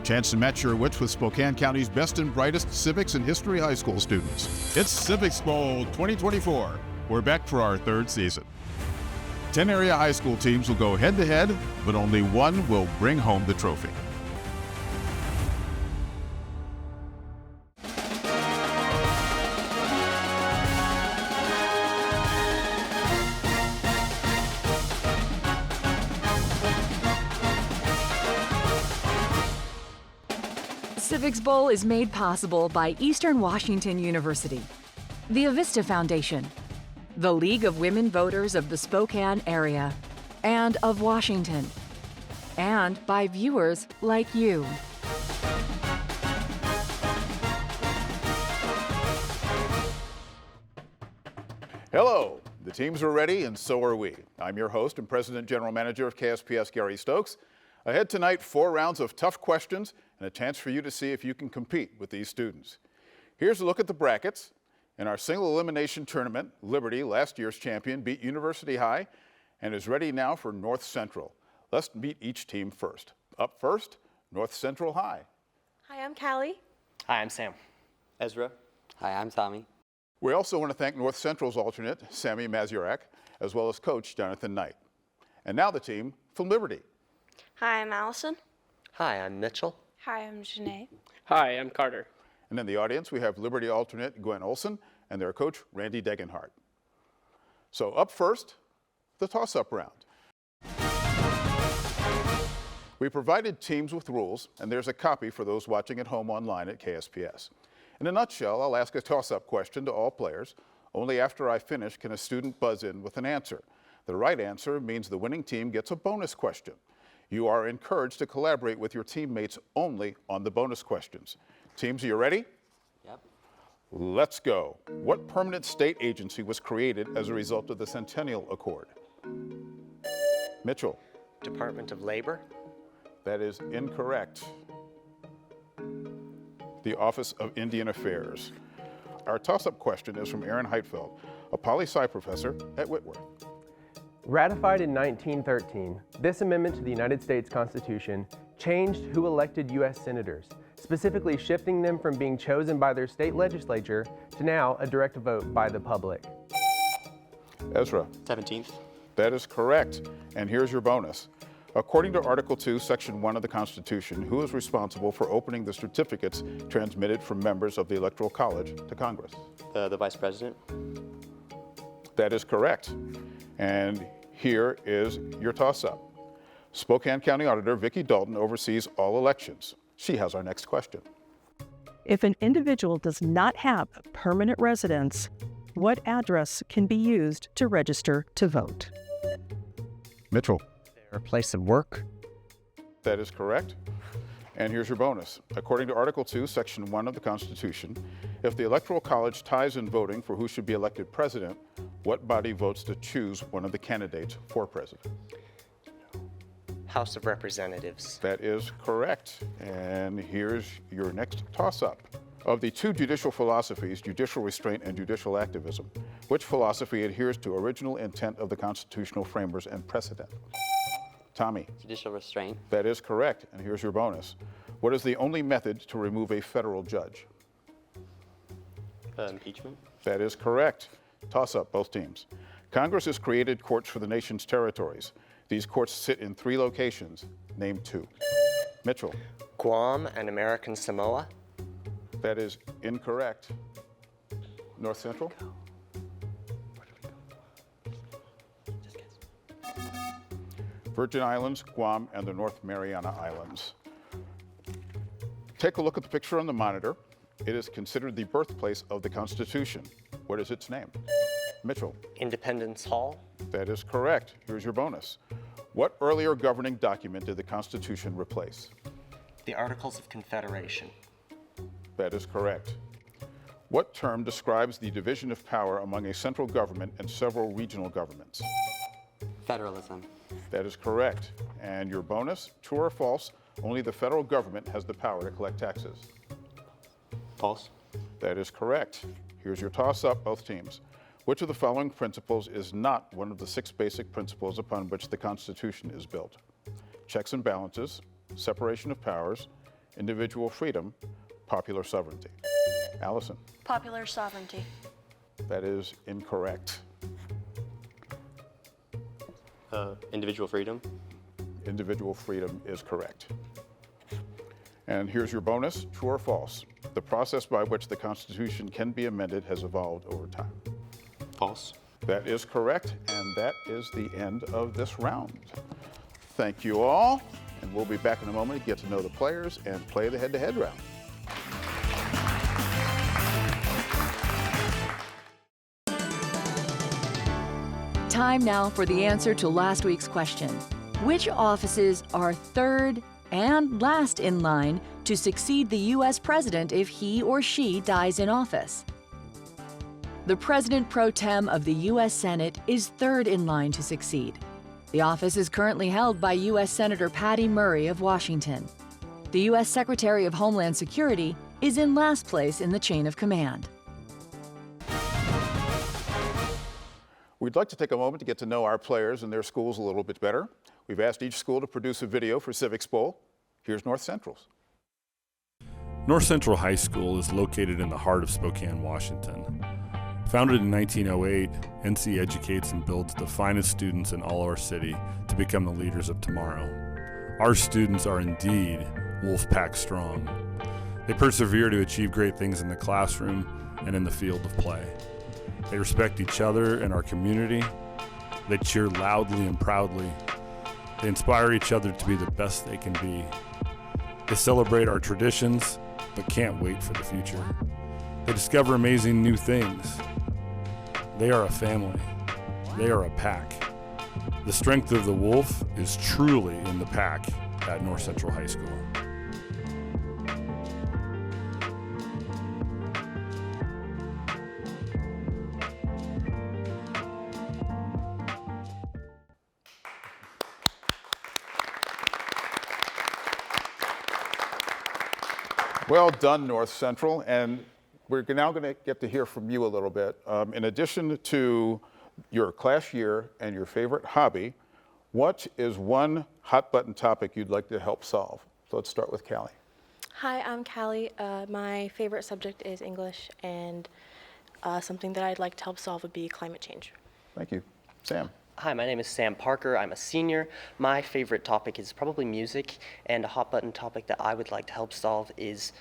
chance to match your wits with Spokane County's best and brightest civics and history high school students. It's Civics Bowl 2024. We're back for our third season. 10 area high school teams will go head-to-head, but only one will bring home the trophy. Civics Bowl is made possible by Eastern Washington University, the Avista Foundation, the League of Women Voters of the Spokane area and of Washington, and by viewers like you. Hello, the teams are ready and so are we. I'm your host and President General Manager of KSPS, Gary Stokes. Ahead tonight, 4 rounds of tough questions and a chance for you to see if you can compete with these students. Here's a look at the brackets. In our single elimination tournament, Liberty, last year's champion, beat University High and is ready now for North Central. Let's meet each team first. Up first, North Central High. Hi, I'm Callie. Hi, I'm Sam. Ezra. Hi, I'm Tommy. We also want to thank North Central's alternate, Sammy Mazurak, as well as coach Jonathan Knight. And now the team from Liberty. Hi, I'm Allison. Hi, I'm Mitchell. Hi, I'm Janae. Hi, I'm Carter. And in the audience, we have Liberty alternate Gwen Olson and their coach, Randy Degenhardt. So up first, the toss-up round. We provided teams with rules, and there's a copy for those watching at home online at KSPS. In a nutshell, I'll ask a toss-up question to all players. Only after I finish can a student buzz in with an answer. The right answer means the winning team gets a bonus question. You are encouraged to collaborate with your teammates only on the bonus questions. Teams, are you ready? Yep. Let's go. What permanent state agency was created as a result of the Centennial Accord? Mitchell. Department of Labor. That is incorrect. The Office of Indian Affairs. Our toss-up question is from Aaron Heitfeld, a poli-sci professor at Whitworth. Ratified in 1913, this amendment to the United States Constitution changed who elected U.S. senators, specifically shifting them from being chosen by their state legislature to now a direct vote by the public. Ezra. 17th. That is correct. And here's your bonus. According to Article 2, Section 1 of the Constitution, who is responsible for opening the certificates transmitted from members of the Electoral College to Congress? The Vice President. That is correct. And here is your toss-up. Spokane County Auditor Vicki Dalton oversees all elections. She has our next question. If an individual does not have a permanent residence, what address can be used to register to vote? Mitchell. Their place of work. That is correct. And here's your bonus. According to Article 2, Section 1 of the Constitution, if the Electoral College ties in voting for who should be elected president, what body votes to choose one of the candidates for president? House of Representatives. That is correct. And here's your next toss-up. Of the 2 judicial philosophies, judicial restraint and judicial activism, which philosophy adheres to original intent of the constitutional framers and precedent? Tommy. Judicial restraint. That is correct. And here's your bonus. What is the only method to remove a federal judge? Impeachment. That is correct. Toss-up, both teams. Congress has created courts for the nation's territories. These courts sit in 3 locations. Name 2. Mitchell. Guam and American Samoa. That is incorrect. North Central. Virgin Islands, Guam, and the North Mariana Islands. Take a look at the picture on the monitor. It is considered the birthplace of the Constitution. What is its name? Mitchell. Independence Hall. That is correct. Here's your bonus. What earlier governing document did the Constitution replace? The Articles of Confederation. That is correct. What term describes the division of power among a central government and several regional governments? Federalism. That is correct. And your bonus, true or false, only the federal government has the power to collect taxes. False. That is correct. Here's your toss-up, both teams. Which of the following principles is not one of the 6 basic principles upon which the Constitution is built? Checks and balances, separation of powers, individual freedom, popular sovereignty? Allison, Popular sovereignty. that is incorrect. Individual freedom. Individual freedom is correct. And here's your bonus, true or false. The process by which the Constitution can be amended has evolved over time. False. That is correct, and that is the end of this round. Thank you all, and we'll be back in a moment to get to know the players and play the head-to-head round. Time now for the answer to last week's question. Which offices are third and last in line to succeed the U.S. president if he or she dies in office? The President pro tem of the U.S. Senate is third in line to succeed. The office is currently held by U.S. Senator Patty Murray of Washington. The U.S. Secretary of Homeland Security is in last place in the chain of command. We'd like to take a moment to get to know our players and their schools a little bit better. We've asked each school to produce a video for Civics Bowl. Here's North Central's. North Central High School is located in the heart of Spokane, Washington. Founded in 1908, NC educates and builds the finest students in all our city to become the leaders of tomorrow. Our students are indeed Wolfpack strong. They persevere to achieve great things in the classroom and in the field of play. They respect each other and our community. They cheer loudly and proudly. They inspire each other to be the best they can be. They celebrate our traditions, but can't wait for the future. They discover amazing new things. They are a family. They are a pack. The strength of the wolf is truly in the pack at North Central High School. Well done, North Central, and we're now going to get to hear from you a little bit. In addition to your class year and your favorite hobby, what is one hot button topic you'd like to help solve? So let's start with Callie. Hi, I'm Callie. My favorite subject is English, and something that I'd like to help solve would be climate change. Thank you. Sam. Hi, my name is Sam Parker. I'm a senior. My favorite topic is probably music, and a hot button topic that I would like to help solve is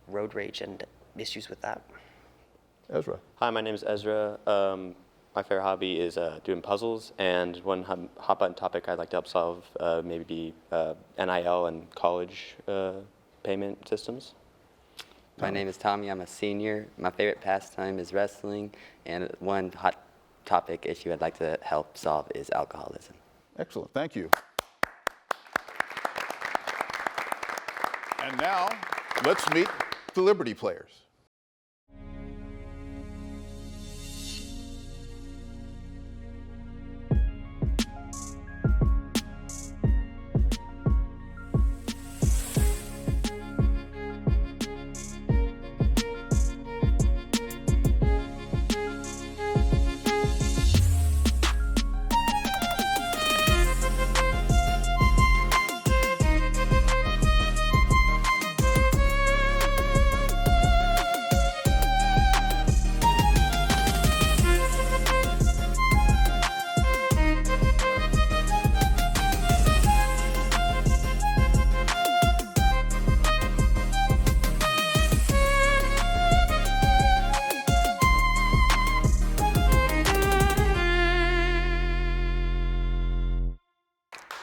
road rage and issues with that. Ezra. Hi, my name is Ezra. My favorite hobby is doing puzzles, and one hot button topic I'd like to help solve maybe be NIL and college payment systems. My name is Tommy. I'm a senior. My favorite pastime is wrestling, and one hot topic issue I'd like to help solve is alcoholism. Excellent. Thank you. And now, let's meet the Liberty players.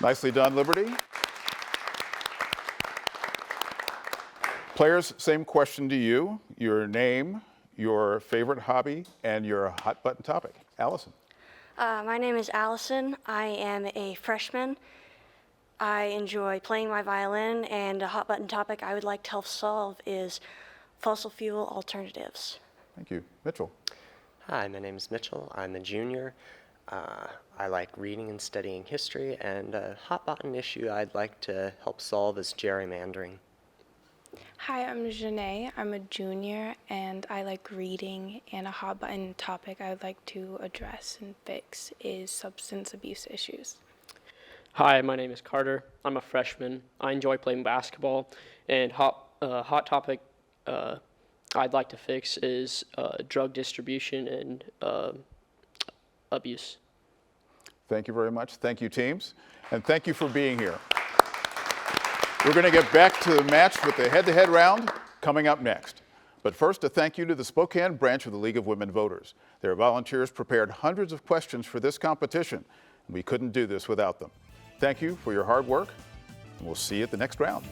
Nicely done, Liberty. Players, same question to you. Your name, your favorite hobby, and your hot button topic. Allison. My name is Allison. I am a freshman. I enjoy playing my violin, and a hot button topic I would like to help solve is fossil fuel alternatives. Thank you. Mitchell. Hi, my name is Mitchell. I'm a junior. I like reading and studying history, and a hot button issue I'd like to help solve is gerrymandering. Hi, I'm Janae. I'm a junior, and I like reading, and a hot button topic I would like to address and fix is substance abuse issues. Hi, my name is Carter. I'm a freshman. I enjoy playing basketball, and hot topic I'd like to fix is drug distribution and abuse. Thank you very much. Thank you, teams. And thank you for being here. We're going to get back to the match with the head-to-head round coming up next. But first, a thank you to the Spokane branch of the League of Women Voters. Their volunteers prepared hundreds of questions for this competition, and we couldn't do this without them. Thank you for your hard work, and we'll see you at the next round.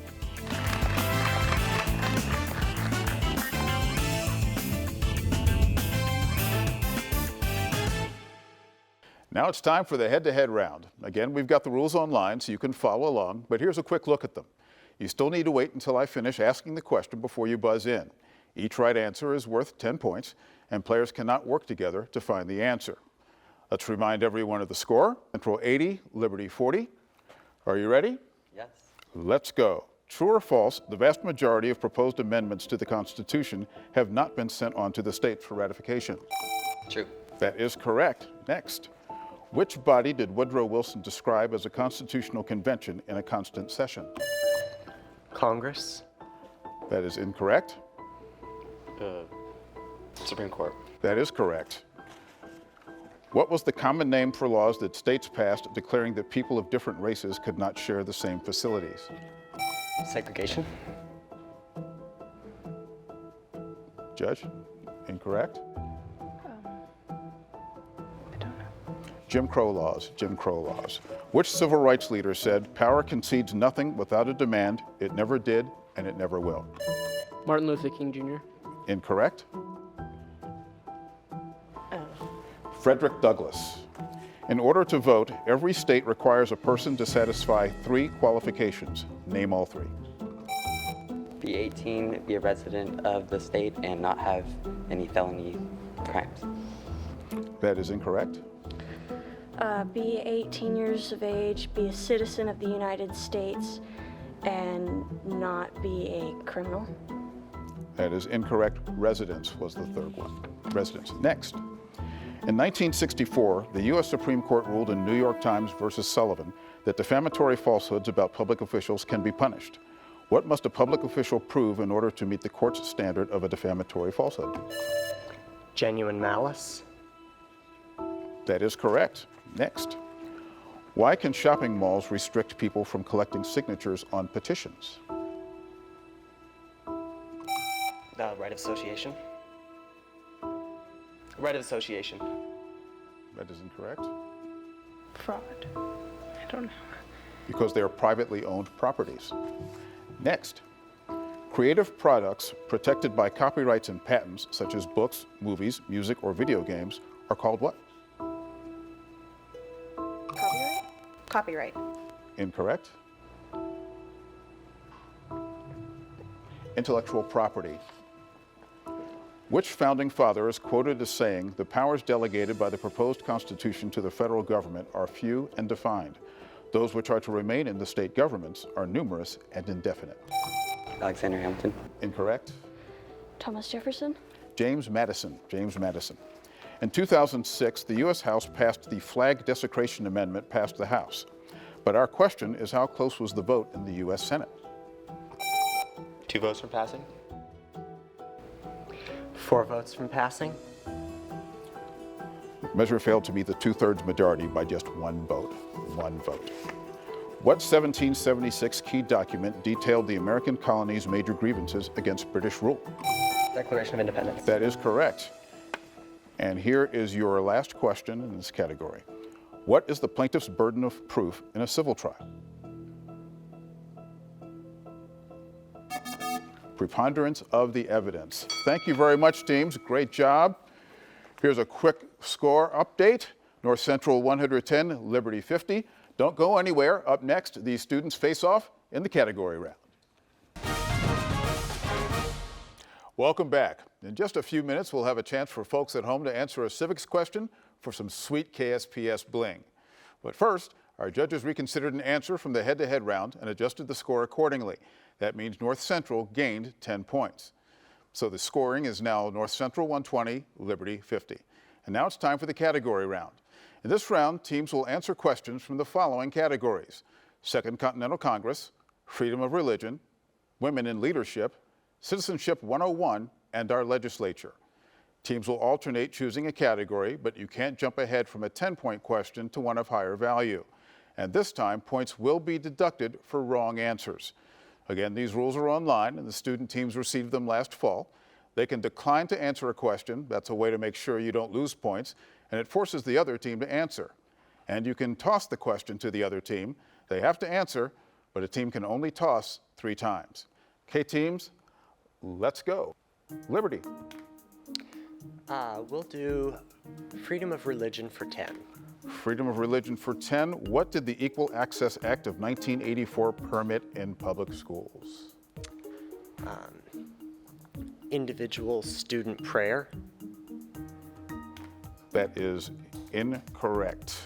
Now it's time for the head-to-head round. Again, we've got the rules online so you can follow along, but here's a quick look at them. You still need to wait until I finish asking the question before you buzz in. Each right answer is worth 10 points, and players cannot work together to find the answer. Let's remind everyone of the score. Central 80, Liberty 40. Are you ready? Yes. Let's go. True or false, the vast majority of proposed amendments to the Constitution have not been sent on to the states for ratification. True. That is correct. Next. Which body did Woodrow Wilson describe as a constitutional convention in a constant session? Congress. That is incorrect. Supreme Court. That is correct. What was the common name for laws that states passed declaring that people of different races could not share the same facilities? Segregation. Judge? Incorrect. I don't know. Jim Crow laws. Jim Crow laws. Which civil rights leader said, "Power concedes nothing without a demand. It never did, and it never will"? Martin Luther King Jr. Incorrect. Frederick Douglass. In order to vote, every state requires a person to satisfy 3 qualifications. Name all 3. Be 18, be a resident of the state, and not have any felony crimes. That is incorrect. Be 18 years of age, be a citizen of the United States, and not be a criminal. That is incorrect. Residence was the 3rd one. Residence. Next. In 1964, the U.S. Supreme Court ruled in New York Times versus Sullivan that defamatory falsehoods about public officials can be punished. What must a public official prove in order to meet the court's standard of a defamatory falsehood? Genuine malice. That is correct. Next. Why can shopping malls restrict people from collecting signatures on petitions? Right of association. Right of association. That is incorrect. Fraud. I don't know. Because they are privately owned properties. Next. Creative products protected by copyrights and patents, such as books, movies, music, or video games, are called what? Copyright? Copyright. Incorrect. Intellectual property. Which founding father is quoted as saying, "The powers delegated by the proposed Constitution to the federal government are few and defined. Those which are to remain in the state governments are numerous and indefinite"? Alexander Hamilton. Incorrect. Thomas Jefferson? James Madison. James Madison. In 2006, the U.S. House passed the Flag Desecration Amendment passed the House. But our question is, how close was the vote in the U.S. Senate? 2 votes from passing. 4 votes from passing. Measure failed to meet the 2/3 majority by just 1 vote. 1 vote. What 1776 key document detailed the American colonies' major grievances against British rule? Declaration of Independence. That is correct. And here is your last question in this category. What is the plaintiff's burden of proof in a civil trial? Preponderance of the evidence. Thank you very much, teams. Great job. Here's a quick score update. North Central 110, Liberty 50. Don't go anywhere. Up next, these students face off in the category round. Welcome back. In just a few minutes, we'll have a chance for folks at home to answer a civics question for some sweet KSPS bling. But first, our judges reconsidered an answer from the head-to-head round and adjusted the score accordingly. That means North Central gained 10 points. So the scoring is now North Central 120, Liberty 50. And now it's time for the category round. In this round, teams will answer questions from the following categories: Second Continental Congress, freedom of religion, women in leadership, citizenship 101, and our legislature. Teams will alternate choosing a category, but you can't jump ahead from a 10-point question to one of higher value. And this time, points will be deducted for wrong answers. Again, these rules are online, and the student teams received them last fall. They can decline to answer a question. That's a way to make sure you don't lose points, and it forces the other team to answer. And you can toss the question to the other team. They have to answer, but a team can only toss 3 times. Okay, teams, let's go. Liberty. We'll do freedom of religion for 10. Freedom of religion for 10. What did the Equal Access Act of 1984 permit in public schools? Individual student prayer. That is incorrect.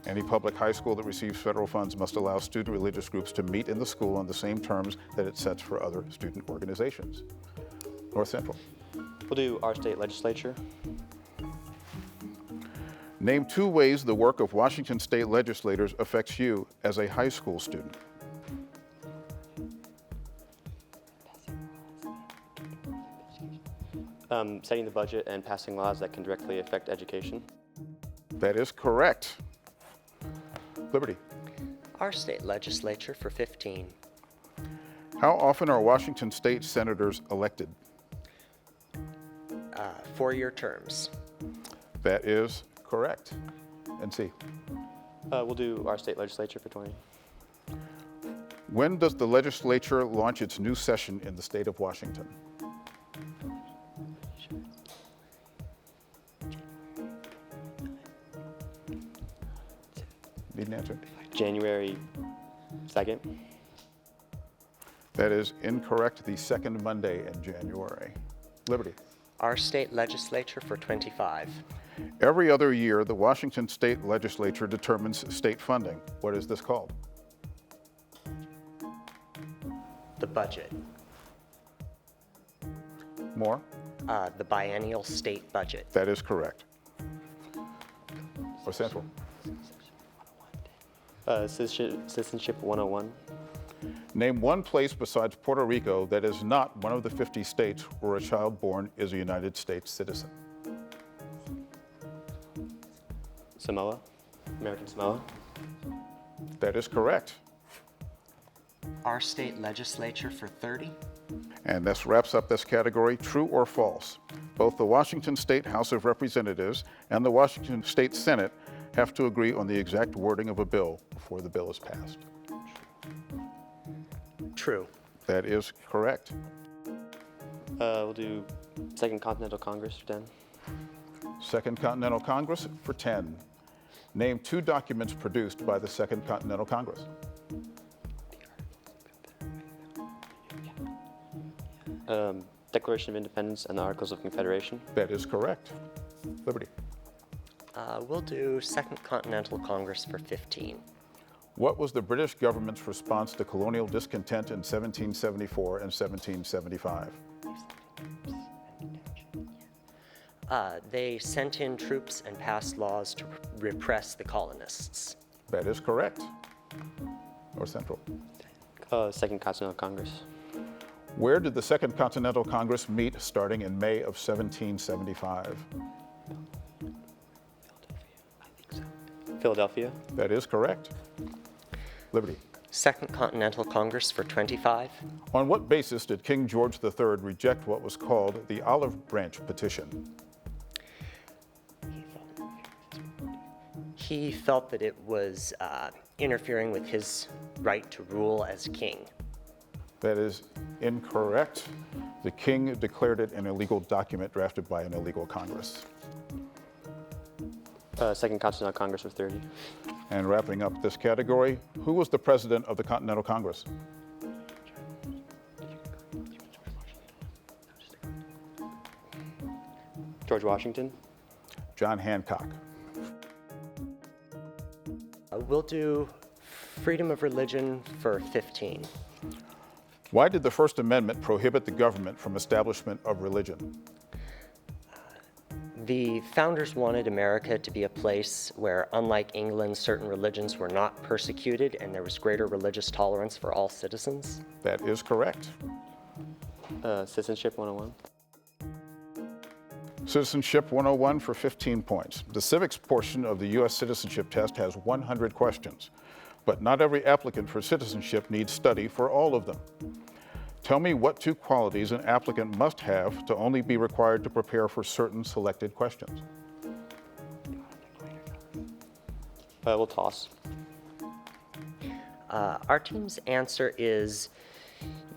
Any public high school that receives federal funds must allow student religious groups to meet in the school on the same terms that it sets for other student organizations. North Central. We'll do our state legislature. Name 2 ways the work of Washington state legislators affects you as a high school student. Setting the budget and passing laws that can directly affect education. That is correct. Liberty. Our state legislature for 15. How often are Washington state senators elected? 4-year terms. That is correct. And C. We'll do our state legislature for 20. When does the legislature launch its new session in the state of Washington? Need an answer? January 2nd. That is incorrect. The second Monday in January. Liberty. Our state legislature for 25. Every other year, the Washington state legislature determines state funding. What is this called? The budget. More? The biennial state budget. That is correct. Or Central. Citizenship 101. Name one place besides Puerto Rico that is not one of the 50 states where a child born is a United States citizen. Samoa. American Samoa. That is correct. Our state legislature for 30. And this wraps up this category, true or false. Both the Washington State House of Representatives and the Washington State Senate have to agree on the exact wording of a bill before the bill is passed. True. That is correct. We'll do Second Continental Congress for 10. Second Continental Congress for 10. Name 2 documents produced by the Second Continental Congress. Declaration of Independence and the Articles of Confederation. That is correct. Liberty. We'll do Second Continental Congress for 15. What was the British government's response to colonial discontent in 1774 and 1775? They sent in troops and passed laws to repress the colonists. That is correct. Or Central. Second Continental Congress. Where did the Second Continental Congress meet starting in May of 1775? Philadelphia. That is correct. Liberty. Second Continental Congress for 25. On what basis did King George III reject what was called the Olive Branch Petition? He felt that it was interfering with his right to rule as king. That is incorrect. The king declared it an illegal document drafted by an illegal Congress. Second Continental Congress for 30. And wrapping up this category, who was the president of the Continental Congress? George Washington. John Hancock. We'll do freedom of religion for 15. Why did the First Amendment prohibit the government from establishment of religion? The founders wanted America to be a place where, unlike England, certain religions were not persecuted and there was greater religious tolerance for all citizens. That is correct. Citizenship 101. Citizenship 101 for 15 points. The civics portion of the U.S. citizenship test has 100 questions, but not every applicant for citizenship needs study for all of them. Tell me what 2 qualities an applicant must have to only be required to prepare for certain selected questions. We'll toss. Our team's answer is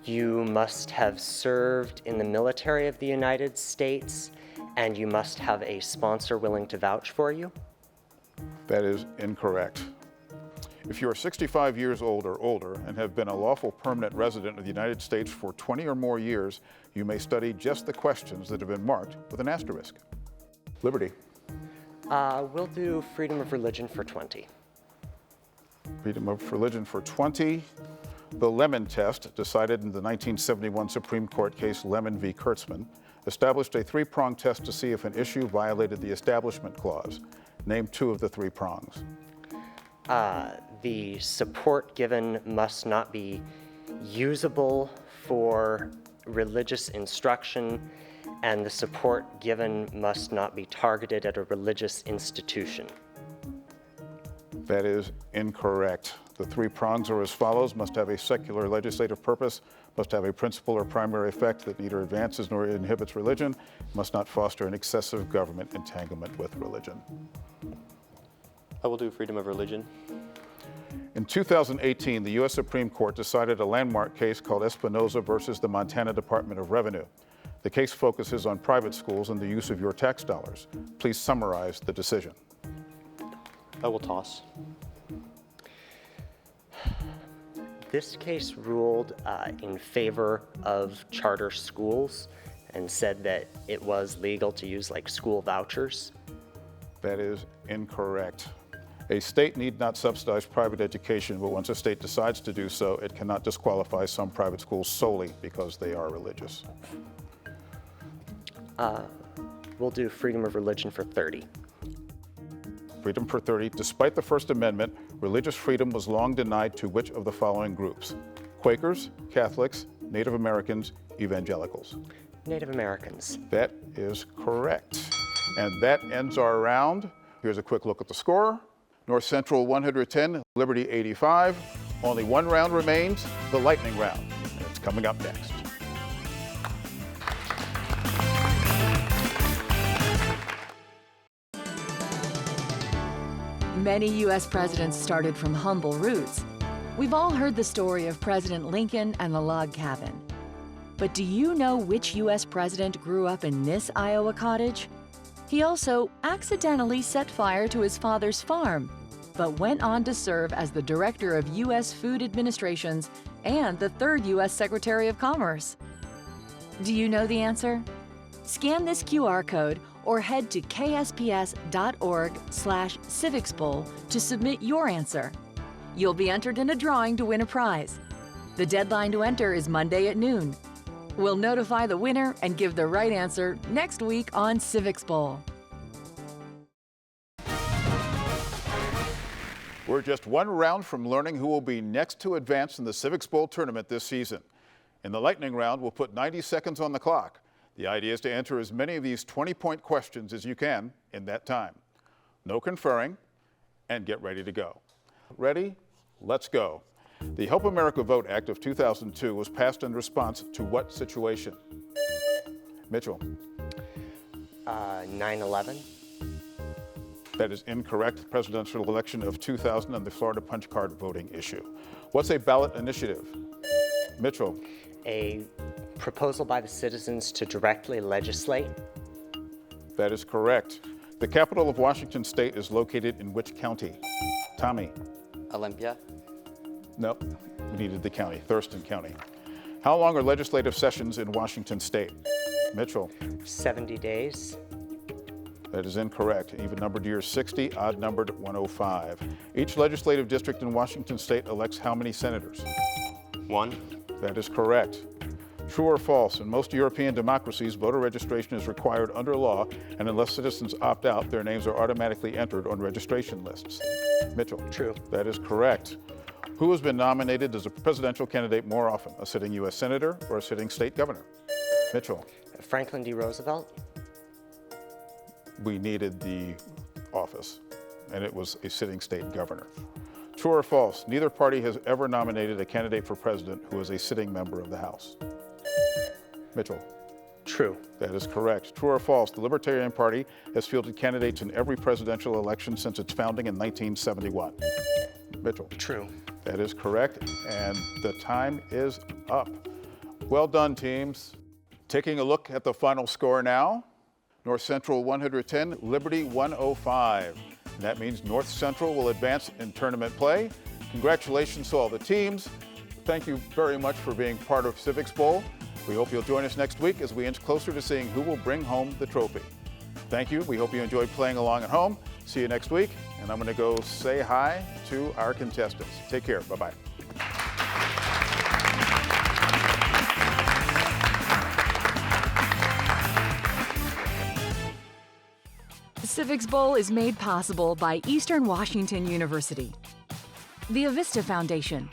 you must have served in the military of the United States and you must have a sponsor willing to vouch for you. That is incorrect. If you are 65 years old or older and have been a lawful permanent resident of the United States for 20 or more years, you may study just the questions that have been marked with an asterisk. Liberty. We'll do freedom of religion for 20. Freedom of religion for 20. The Lemon test, decided in the 1971 Supreme Court case Lemon v. Kurtzman, established a 3-prong test to see if an issue violated the Establishment Clause. Name 2 of the 3 prongs. The support given must not be usable for religious instruction, and the support given must not be targeted at a religious institution. That is incorrect. The 3 prongs are as follows: must have a secular legislative purpose, must have a principal or primary effect that neither advances nor inhibits religion, must not foster an excessive government entanglement with religion. I will do freedom of religion. In 2018, the U.S. Supreme Court decided a landmark case called Espinoza versus the Montana Department of Revenue. The case focuses on private schools and the use of your tax dollars. Please summarize the decision. I will toss. This case ruled in favor of charter schools and said that it was legal to use like school vouchers. That is incorrect. A state need not subsidize private education, but once a state decides to do so, it cannot disqualify some private schools solely because they are religious. We'll do freedom of religion for 30. Freedom for 30. Despite the First Amendment, religious freedom was long denied to which of the following groups? Quakers, Catholics, Native Americans, evangelicals. Native Americans. That is correct. And that ends our round. Here's a quick look at the score. North Central 110, Liberty 85. Only 1 round remains, the lightning round. And it's coming up next. Many U.S. presidents started from humble roots. We've all heard the story of President Lincoln and the log cabin. But do you know which U.S. president grew up in this Iowa cottage? He also accidentally set fire to his father's farm, but went on to serve as the director of U.S. Food Administrations and the 3rd U.S. Secretary of Commerce. Do you know the answer? Scan this QR code or head to kSPS.org/civicsbowl to submit your answer. You'll be entered in a drawing to win a prize. The deadline to enter is Monday at noon. We'll notify the winner and give the right answer next week on Civics Bowl. We're just 1 round from learning who will be next to advance in the Civics Bowl tournament this season. In the lightning round, we'll put 90 seconds on the clock. The idea is to enter as many of these 20-point questions as you can in that time. No conferring, and get ready to go. Ready? Let's go. The Help America Vote Act of 2002 was passed in response to what situation? Mitchell. 9/11. That is incorrect. The presidential election of 2000 and the Florida punch card voting issue. What's a ballot initiative? Mitchell. A proposal by the citizens to directly legislate. That is correct. The capital of Washington State is located in which county? Tommy. Olympia. Nope, we needed the county, Thurston County. How long are legislative sessions in Washington State? Mitchell. 70 days. That is incorrect. Even numbered years 60, odd numbered 105. Each legislative district in Washington State elects how many senators? 1. That is correct. True or false? In most European democracies, voter registration is required under law, and unless citizens opt out, their names are automatically entered on registration lists. Mitchell. True. That is correct. Who has been nominated as a presidential candidate more often, a sitting U.S. senator or a sitting state governor? Mitchell. Franklin D. Roosevelt. We needed the office, and it was a sitting state governor. True or false? Neither party has ever nominated a candidate for president who is a sitting member of the House. Mitchell. True. That is correct. True or false? The Libertarian Party has fielded candidates in every presidential election since its founding in 1971. Mitchell. True. That is correct, and the time is up. Well done, teams. Taking a look at the final score now. North Central 110, Liberty 105. And that means North Central will advance in tournament play. Congratulations to all the teams. Thank you very much for being part of Civics Bowl. We hope you'll join us next week as we inch closer to seeing who will bring home the trophy. Thank you. We hope you enjoyed playing along at home. See you next week. And I'm going to go say hi to our contestants. Take care. Bye-bye. Civics Bowl is made possible by Eastern Washington University, the Avista Foundation,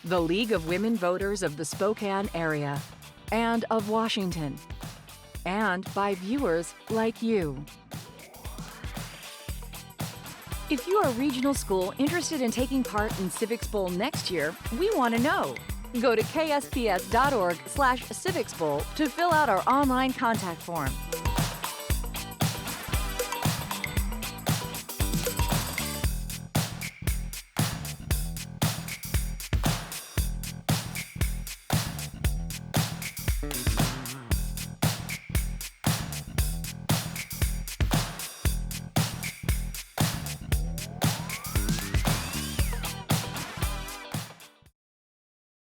the League of Women Voters of the Spokane area and of Washington, and by viewers like you. If you're a regional school interested in taking part in Civics Bowl next year, we want to know. Go to ksps.org/civicsbowl to fill out our online contact form.